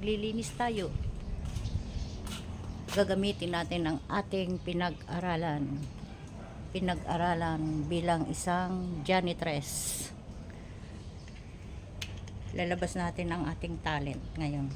maglilinis tayo. Gagamitin natin ang ating pinag-aralan bilang isang janitress. Lalabas natin ang ating talent ngayon.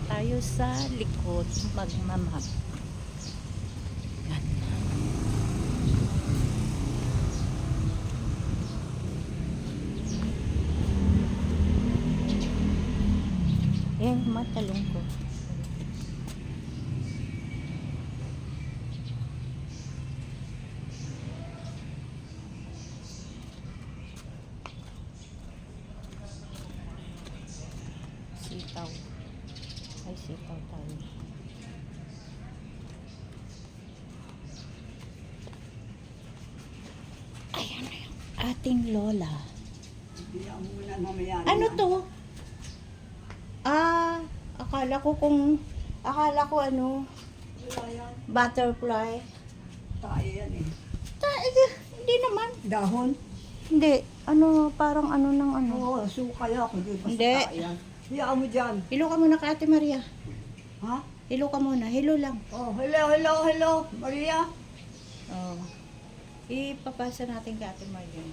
Tayo sa likod magmamap. Matalong ko. Sitaw. Ay, sitaw tayo. ating lola. Bigyan mo muna mamaya. Ano to? Ah, akala ko ano, Wala yan. butterfly. Tayo yan eh. Hindi naman. Dahon? Hindi. Ano, parang ano ng ano. Oo, sukay ako. Di ba Hindi. sa yan? Bigyan mo dyan. Hilo ka muna ka Ate Maria. Ha? Hilo ka muna. Hilo lang. Oh, hello, Maria. Oh. Ipapasa natin kay Ate Maria.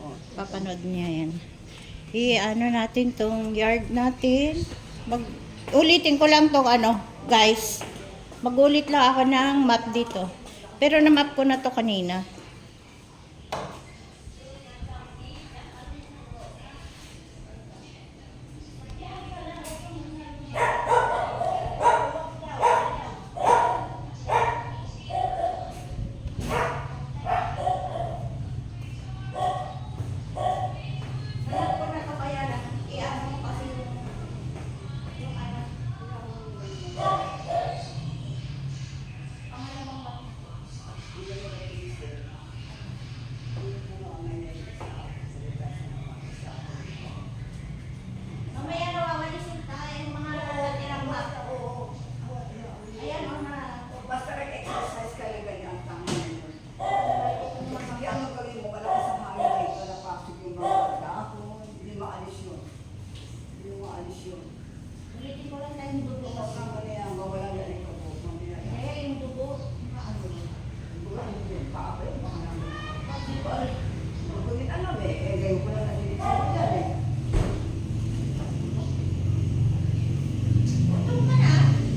Oh, Papanood niya yan. I-ano natin tong yard natin. Ulitin ko lang tong ano, guys. Magulit lang ako ng map dito. Pero na-map ko na to kanina. Mamaya nawawalisin tayo yung mga natirang map. Ayan, basta nag-exercise ka lang ganyan. Tama na yun. Hindi ang gawin mo, wala ka sa hangin eh. Wala pasok yung mga dahon. Hindi maalis yun. Hindi maalis yun. ulitin ko lang tayo yung dugo. Tapos ang mali ang wala na rin ka po. Mamaya yan. Eh, yung dugo. Ano yun? Siguro hindi yun. Paapay, baka namin. Hindi ko alam. Hindi ko din alam eh. Eh, ngayon ko lang natinig sa'yo yan eh. Tutong ka na.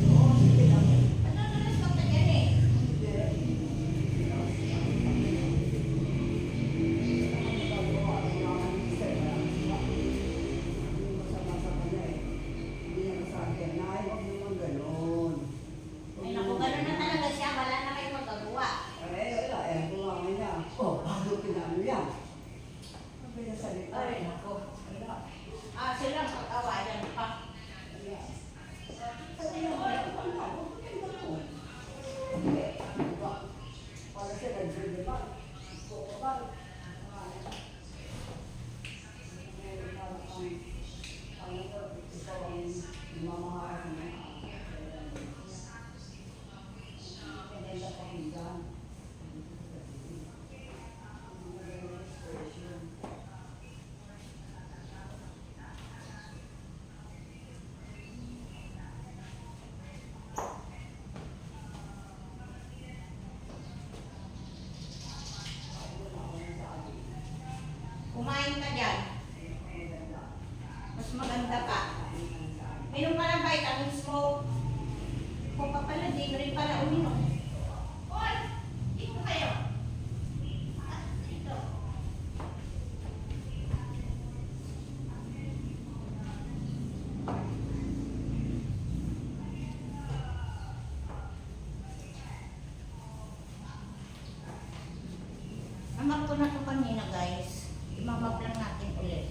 Oo, sige lang. Patutulas ka pa dyan eh. Ay naku, gano'n na talaga siya. Wala na kayo magagawa. Ay naku. Silang pag-awayan pa. Kumain ka dyan. Mas maganda pa. Minum ka ng vitamins mo. Kung pa pala, di mo rin pala uminom. Hoy! Dito kayo. Dito. Amap ko na to kanina, guys. Imamap lang natin ulit.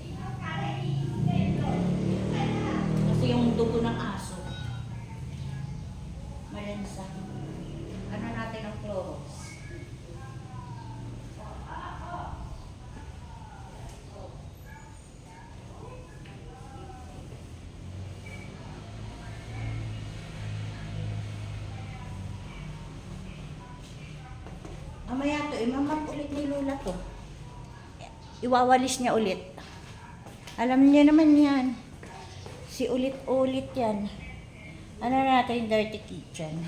Kasi yung dugo ng aso. Malansa. Ano natin ang Clorox. Mamaya to, imamap ulit ni Lola to. Iwawalis niya ulit. Alam niya naman yan. Si ulit-ulit yan. Ano natin, dirty kitchen.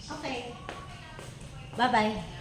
Okay. Bye-bye.